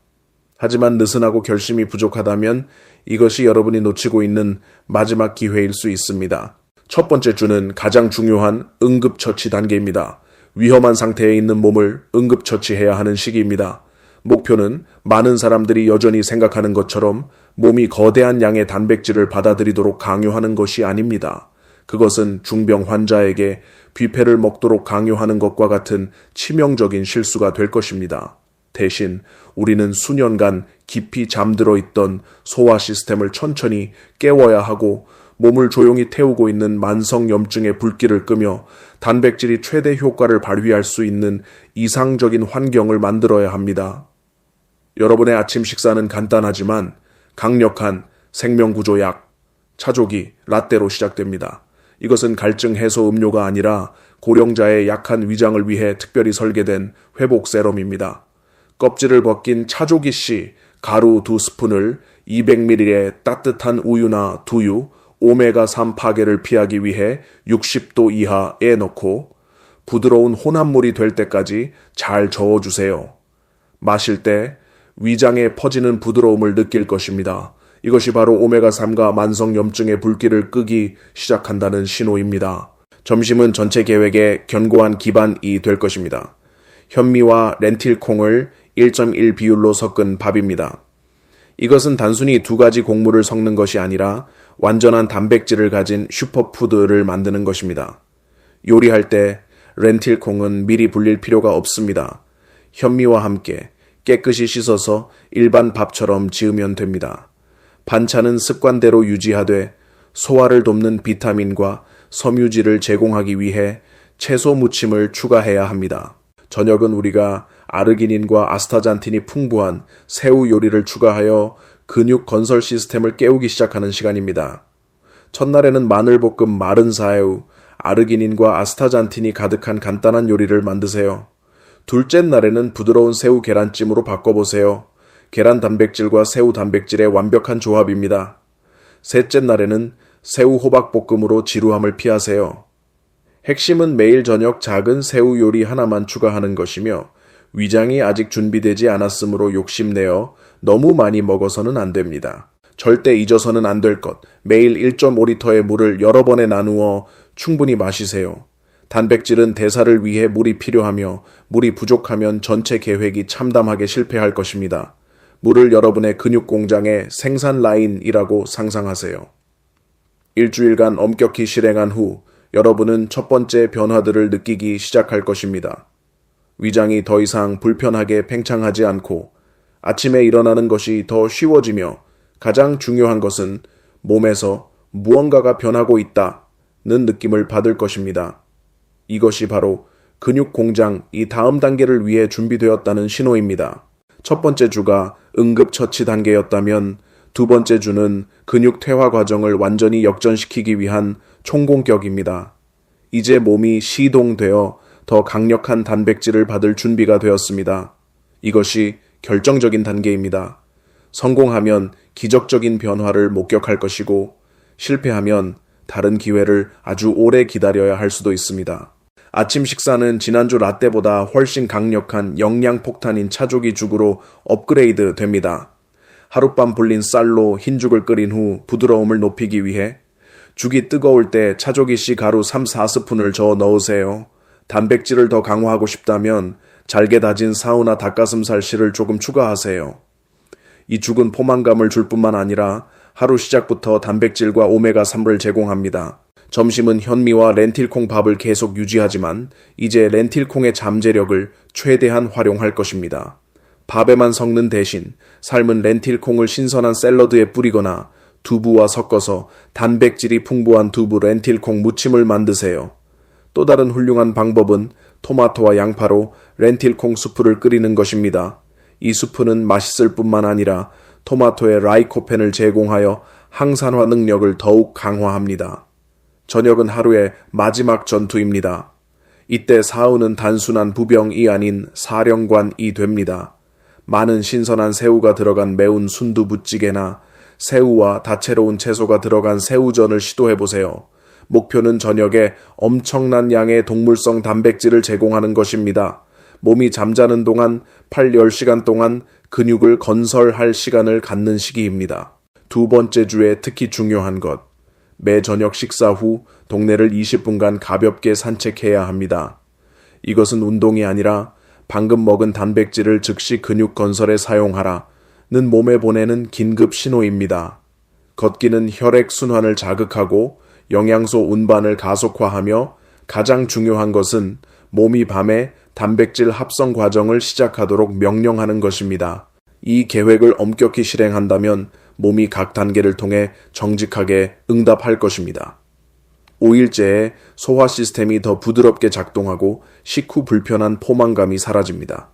하지만 느슨하고 결심이 부족하다면 이것이 여러분이 놓치고 있는 마지막 기회일 수 있습니다. 첫 번째 주는 가장 중요한 응급처치 단계입니다. 위험한 상태에 있는 몸을 응급처치해야 하는 시기입니다. 목표는 많은 사람들이 여전히 생각하는 것처럼 몸이 거대한 양의 단백질을 받아들이도록 강요하는 것이 아닙니다. 그것은 중병 환자에게 뷔페를 먹도록 강요하는 것과 같은 치명적인 실수가 될 것입니다. 대신 우리는 수년간 깊이 잠들어 있던 소화 시스템을 천천히 깨워야 하고 몸을 조용히 태우고 있는 만성염증의 불길을 끄며 단백질이 최대 효과를 발휘할 수 있는 이상적인 환경을 만들어야 합니다. 여러분의 아침 식사는 간단하지만 강력한 생명구조약, 차조기, 라떼로 시작됩니다. 이것은 갈증 해소 음료가 아니라 고령자의 약한 위장을 위해 특별히 설계된 회복 세럼입니다. 껍질을 벗긴 차조기씨 가루 2스푼을 200ml의 따뜻한 우유나 두유, 오메가3 파괴를 피하기 위해 60도 이하에 넣고 부드러운 혼합물이 될 때까지 잘 저어주세요. 마실 때 위장에 퍼지는 부드러움을 느낄 것입니다. 이것이 바로 오메가3가 만성염증의 불길을 끄기 시작한다는 신호입니다. 점심은 전체 계획의 견고한 기반이 될 것입니다. 현미와 렌틸콩을 1.1 비율로 섞은 밥입니다. 이것은 단순히 두 가지 곡물을 섞는 것이 아니라 완전한 단백질을 가진 슈퍼푸드를 만드는 것입니다. 요리할 때 렌틸콩은 미리 불릴 필요가 없습니다. 현미와 함께 깨끗이 씻어서 일반 밥처럼 지으면 됩니다. 반찬은 습관대로 유지하되 소화를 돕는 비타민과 섬유질을 제공하기 위해 채소 무침을 추가해야 합니다. 저녁은 우리가 아르기닌과 아스타잔틴이 풍부한 새우 요리를 추가하여 근육 건설 시스템을 깨우기 시작하는 시간입니다. 첫날에는 마늘볶음 마른 사유, 아르기닌과 아스타잔틴이 가득한 간단한 요리를 만드세요. 둘째 날에는 부드러운 새우 계란찜으로 바꿔보세요. 계란 단백질과 새우 단백질의 완벽한 조합입니다. 셋째 날에는 새우 호박볶음으로 지루함을 피하세요. 핵심은 매일 저녁 작은 새우 요리 하나만 추가하는 것이며 위장이 아직 준비되지 않았으므로 욕심내어 너무 많이 먹어서는 안 됩니다. 절대 잊어서는 안 될 것, 매일 1.5리터의 물을 여러 번에 나누어 충분히 마시세요. 단백질은 대사를 위해 물이 필요하며 물이 부족하면 전체 계획이 참담하게 실패할 것입니다. 물을 여러분의 근육 공장의 생산 라인이라고 상상하세요. 일주일간 엄격히 실행한 후 여러분은 첫 번째 변화들을 느끼기 시작할 것입니다. 위장이 더 이상 불편하게 팽창하지 않고 아침에 일어나는 것이 더 쉬워지며 가장 중요한 것은 몸에서 무언가가 변하고 있다는 느낌을 받을 것입니다. 이것이 바로 근육 공장이 다음 단계를 위해 준비되었다는 신호입니다. 첫 번째 주가 응급처치 단계였다면 두 번째 주는 근육 퇴화 과정을 완전히 역전시키기 위한 총공격입니다. 이제 몸이 시동되어 더 강력한 단백질을 받을 준비가 되었습니다. 이것이 결정적인 단계입니다. 성공하면 기적적인 변화를 목격할 것이고 실패하면 다른 기회를 아주 오래 기다려야 할 수도 있습니다. 아침 식사는 지난주 라떼보다 훨씬 강력한 영양폭탄인 차조기 죽으로 업그레이드 됩니다. 하룻밤 불린 쌀로 흰죽을 끓인 후 부드러움을 높이기 위해 죽이 뜨거울 때 차조기씨 가루 3-4스푼을 저어 넣으세요. 단백질을 더 강화하고 싶다면 잘게 다진 사우나 닭가슴살 씨를 조금 추가하세요. 이 죽은 포만감을 줄 뿐만 아니라 하루 시작부터 단백질과 오메가3를 제공합니다. 점심은 현미와 렌틸콩 밥을 계속 유지하지만 이제 렌틸콩의 잠재력을 최대한 활용할 것입니다. 밥에만 섞는 대신 삶은 렌틸콩을 신선한 샐러드에 뿌리거나 두부와 섞어서 단백질이 풍부한 두부 렌틸콩 무침을 만드세요. 또 다른 훌륭한 방법은 토마토와 양파로 렌틸콩 수프를 끓이는 것입니다. 이 수프는 맛있을 뿐만 아니라 토마토의 라이코펜을 제공하여 항산화 능력을 더욱 강화합니다. 저녁은 하루의 마지막 전투입니다. 이때 사우는 단순한 부병이 아닌 사령관이 됩니다. 많은 신선한 새우가 들어간 매운 순두부찌개나 새우와 다채로운 채소가 들어간 새우전을 시도해보세요. 목표는 저녁에 엄청난 양의 동물성 단백질을 제공하는 것입니다. 몸이 잠자는 동안 8-10시간 동안 근육을 건설할 시간을 갖는 시기입니다. 두 번째 주에 특히 중요한 것. 매 저녁 식사 후 동네를 20분간 가볍게 산책해야 합니다. 이것은 운동이 아니라 방금 먹은 단백질을 즉시 근육 건설에 사용하라는 몸에 보내는 긴급 신호입니다. 걷기는 혈액순환을 자극하고 영양소 운반을 가속화하며 가장 중요한 것은 몸이 밤에 단백질 합성 과정을 시작하도록 명령하는 것입니다. 이 계획을 엄격히 실행한다면 몸이 각 단계를 통해 정직하게 응답할 것입니다. 5일째에 소화 시스템이 더 부드럽게 작동하고 식후 불편한 포만감이 사라집니다.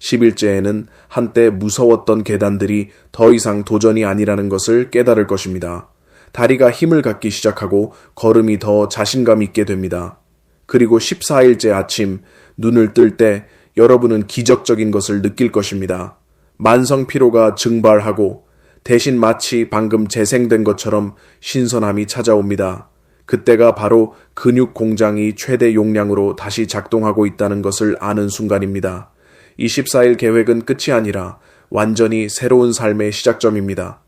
10일째에는 한때 무서웠던 계단들이 더 이상 도전이 아니라는 것을 깨달을 것입니다. 다리가 힘을 갖기 시작하고 걸음이 더 자신감 있게 됩니다. 그리고 14일째 아침 눈을 뜰 때 여러분은 기적적인 것을 느낄 것입니다. 만성 피로가 증발하고 대신 마치 방금 재생된 것처럼 신선함이 찾아옵니다. 그때가 바로 근육 공장이 최대 용량으로 다시 작동하고 있다는 것을 아는 순간입니다. 이 14일 계획은 끝이 아니라 완전히 새로운 삶의 시작점입니다.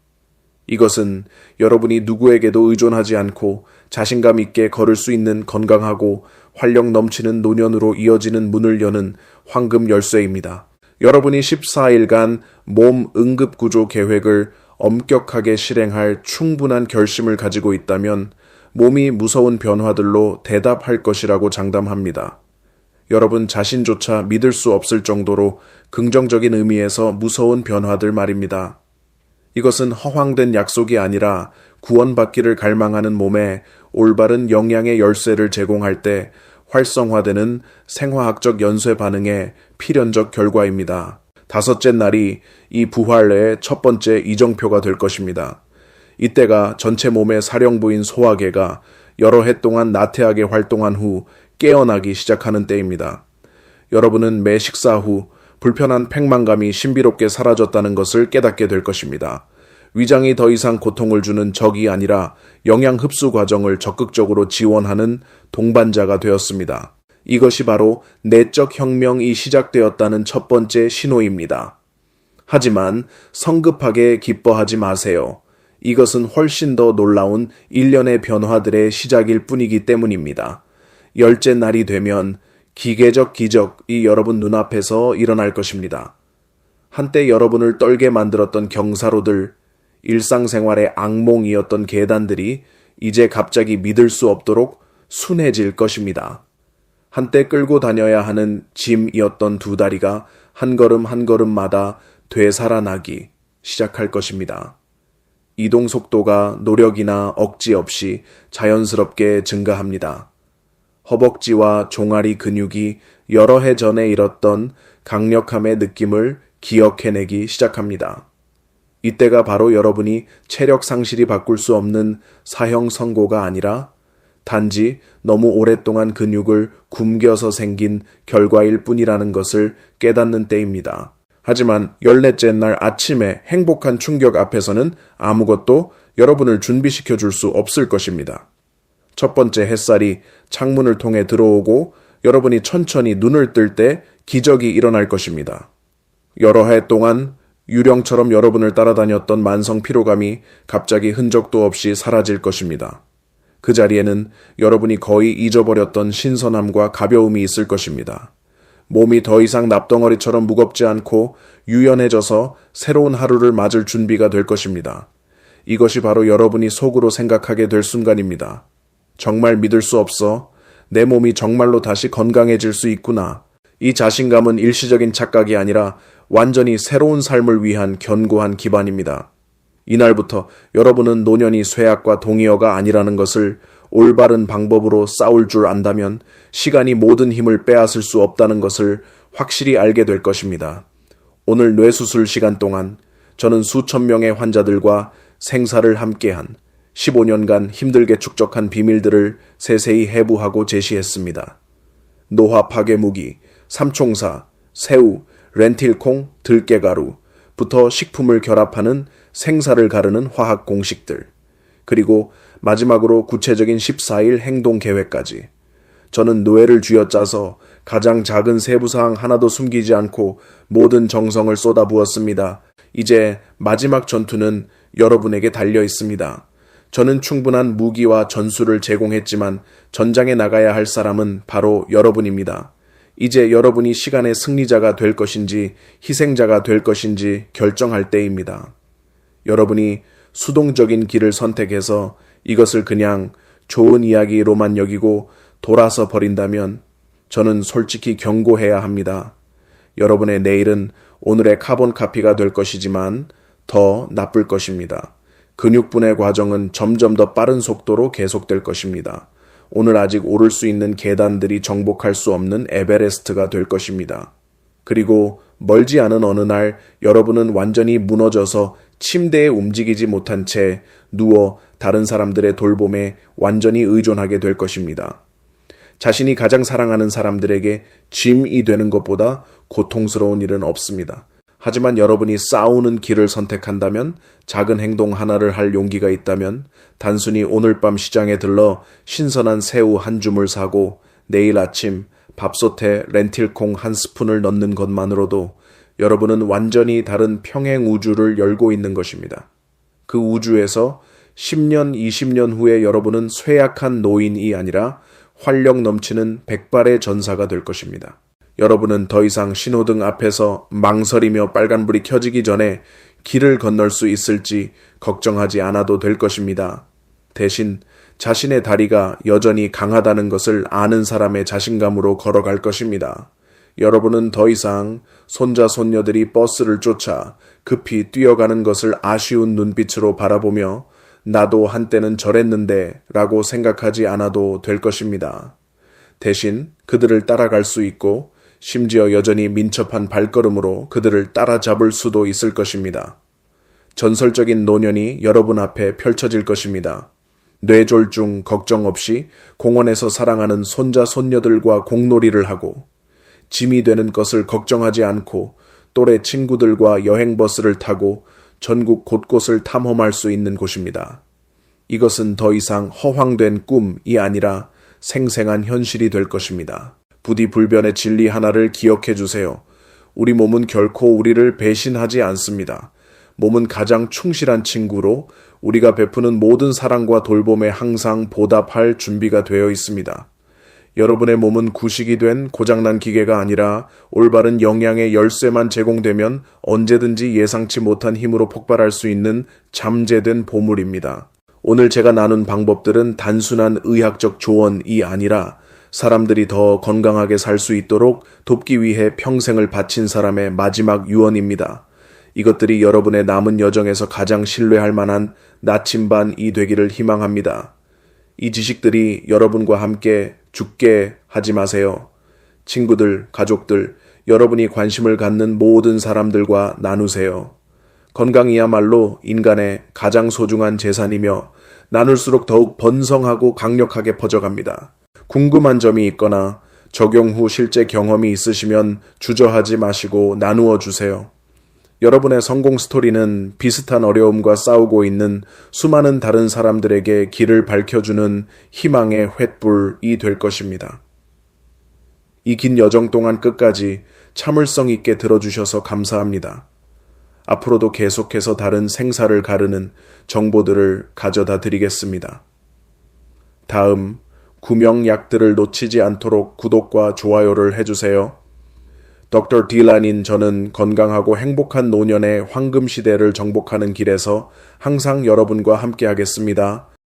이것은 여러분이 누구에게도 의존하지 않고 자신감 있게 걸을 수 있는 건강하고 활력 넘치는 노년으로 이어지는 문을 여는 황금 열쇠입니다. 여러분이 14일간 몸 응급구조 계획을 엄격하게 실행할 충분한 결심을 가지고 있다면 몸이 무서운 변화들로 대답할 것이라고 장담합니다. 여러분 자신조차 믿을 수 없을 정도로 긍정적인 의미에서 무서운 변화들 말입니다. 이것은 허황된 약속이 아니라 구원받기를 갈망하는 몸에 올바른 영양의 열쇠를 제공할 때 활성화되는 생화학적 연쇄 반응의 필연적 결과입니다. 5째 날이 이 부활의 첫 번째 이정표가 될 것입니다. 이때가 전체 몸의 사령부인 소화계가 여러 해 동안 나태하게 활동한 후 깨어나기 시작하는 때입니다. 여러분은 매 식사 후 불편한 팽만감이 신비롭게 사라졌다는 것을 깨닫게 될 것입니다. 위장이 더 이상 고통을 주는 적이 아니라 영양 흡수 과정을 적극적으로 지원하는 동반자가 되었습니다. 이것이 바로 내적 혁명이 시작되었다는 첫 번째 신호입니다. 하지만 성급하게 기뻐하지 마세요. 이것은 훨씬 더 놀라운 일련의 변화들의 시작일 뿐이기 때문입니다. 10째 날이 되면 기계적 기적이 여러분 눈앞에서 일어날 것입니다. 한때 여러분을 떨게 만들었던 경사로들, 일상생활의 악몽이었던 계단들이 이제 갑자기 믿을 수 없도록 순해질 것입니다. 한때 끌고 다녀야 하는 짐이었던 두 다리가 한 걸음 한 걸음마다 되살아나기 시작할 것입니다. 이동 속도가 노력이나 억지 없이 자연스럽게 증가합니다. 허벅지와 종아리 근육이 여러 해 전에 잃었던 강력함의 느낌을 기억해내기 시작합니다. 이때가 바로 여러분이 체력 상실이 바꿀 수 없는 사형 선고가 아니라 단지 너무 오랫동안 근육을 굶겨서 생긴 결과일 뿐이라는 것을 깨닫는 때입니다. 하지만 14째 날 아침에 행복한 충격 앞에서는 아무것도 여러분을 준비시켜 줄 수 없을 것입니다. 첫 번째 햇살이 창문을 통해 들어오고 여러분이 천천히 눈을 뜰 때 기적이 일어날 것입니다. 여러 해 동안 유령처럼 여러분을 따라다녔던 만성 피로감이 갑자기 흔적도 없이 사라질 것입니다. 그 자리에는 여러분이 거의 잊어버렸던 신선함과 가벼움이 있을 것입니다. 몸이 더 이상 납덩어리처럼 무겁지 않고 유연해져서 새로운 하루를 맞을 준비가 될 것입니다. 이것이 바로 여러분이 속으로 생각하게 될 순간입니다. 정말 믿을 수 없어. 내 몸이 정말로 다시 건강해질 수 있구나. 이 자신감은 일시적인 착각이 아니라 완전히 새로운 삶을 위한 견고한 기반입니다. 이날부터 여러분은 노년이 쇠약과 동의어가 아니라는 것을 올바른 방법으로 싸울 줄 안다면 시간이 모든 힘을 빼앗을 수 없다는 것을 확실히 알게 될 것입니다. 오늘 뇌수술 시간 동안 저는 수천 명의 환자들과 생사를 함께한 15년간 힘들게 축적한 비밀들을 세세히 해부하고 제시했습니다. 노화 파괴 무기, 삼총사, 새우, 렌틸콩, 들깨가루부터 식품을 결합하는 생사를 가르는 화학 공식들, 그리고 마지막으로 구체적인 14일 행동 계획까지. 저는 뇌를 쥐어짜서 가장 작은 세부사항 하나도 숨기지 않고 모든 정성을 쏟아부었습니다. 이제 마지막 전투는 여러분에게 달려 있습니다. 저는 충분한 무기와 전술을 제공했지만 전장에 나가야 할 사람은 바로 여러분입니다. 이제 여러분이 시간의 승리자가 될 것인지 희생자가 될 것인지 결정할 때입니다. 여러분이 수동적인 길을 선택해서 이것을 그냥 좋은 이야기로만 여기고 돌아서 버린다면 저는 솔직히 경고해야 합니다. 여러분의 내일은 오늘의 카본 카피가 될 것이지만 더 나쁠 것입니다. 근육분해 과정은 점점 더 빠른 속도로 계속될 것입니다. 오늘 아직 오를 수 있는 계단들이 정복할 수 없는 에베레스트가 될 것입니다. 그리고 멀지 않은 어느 날 여러분은 완전히 무너져서 침대에 움직이지 못한 채 누워 다른 사람들의 돌봄에 완전히 의존하게 될 것입니다. 자신이 가장 사랑하는 사람들에게 짐이 되는 것보다 고통스러운 일은 없습니다. 하지만 여러분이 싸우는 길을 선택한다면, 작은 행동 하나를 할 용기가 있다면, 단순히 오늘 밤 시장에 들러 신선한 새우 한 줌을 사고 내일 아침 밥솥에 렌틸콩 한 스푼을 넣는 것만으로도 여러분은 완전히 다른 평행 우주를 열고 있는 것입니다. 그 우주에서 10년, 20년 후에 여러분은 쇠약한 노인이 아니라 활력 넘치는 백발의 전사가 될 것입니다. 여러분은 더 이상 신호등 앞에서 망설이며 빨간불이 켜지기 전에 길을 건널 수 있을지 걱정하지 않아도 될 것입니다. 대신 자신의 다리가 여전히 강하다는 것을 아는 사람의 자신감으로 걸어갈 것입니다. 여러분은 더 이상 손자 손녀들이 버스를 쫓아 급히 뛰어가는 것을 아쉬운 눈빛으로 바라보며 나도 한때는 저랬는데 라고 생각하지 않아도 될 것입니다. 대신 그들을 따라갈 수 있고 심지어 여전히 민첩한 발걸음으로 그들을 따라잡을 수도 있을 것입니다. 전설적인 노년이 여러분 앞에 펼쳐질 것입니다. 뇌졸중 걱정 없이 공원에서 사랑하는 손자 손녀들과 공놀이를 하고 짐이 되는 것을 걱정하지 않고 또래 친구들과 여행버스를 타고 전국 곳곳을 탐험할 수 있는 곳입니다. 이것은 더 이상 허황된 꿈이 아니라 생생한 현실이 될 것입니다. 부디 불변의 진리 하나를 기억해 주세요. 우리 몸은 결코 우리를 배신하지 않습니다. 몸은 가장 충실한 친구로 우리가 베푸는 모든 사랑과 돌봄에 항상 보답할 준비가 되어 있습니다. 여러분의 몸은 구식이 된 고장난 기계가 아니라 올바른 영양의 열쇠만 제공되면 언제든지 예상치 못한 힘으로 폭발할 수 있는 잠재된 보물입니다. 오늘 제가 나눈 방법들은 단순한 의학적 조언이 아니라 사람들이 더 건강하게 살 수 있도록 돕기 위해 평생을 바친 사람의 마지막 유언입니다. 이것들이 여러분의 남은 여정에서 가장 신뢰할 만한 나침반이 되기를 희망합니다. 이 지식들이 여러분과 함께 죽게 하지 마세요. 친구들, 가족들, 여러분이 관심을 갖는 모든 사람들과 나누세요. 건강이야말로 인간의 가장 소중한 재산이며 나눌수록 더욱 번성하고 강력하게 퍼져갑니다. 궁금한 점이 있거나 적용 후 실제 경험이 있으시면 주저하지 마시고 나누어 주세요. 여러분의 성공 스토리는 비슷한 어려움과 싸우고 있는 수많은 다른 사람들에게 길을 밝혀주는 희망의 횃불이 될 것입니다. 이 긴 여정 동안 끝까지 참을성 있게 들어주셔서 감사합니다. 앞으로도 계속해서 다른 생사를 가르는 정보들을 가져다 드리겠습니다. 다음, 구명약들을 놓치지 않도록 구독과 좋아요를 해주세요. Dr. 딜란인 저는 건강하고 행복한 노년의 황금 시대를 정복하는 길에서 항상 여러분과 함께 하겠습니다.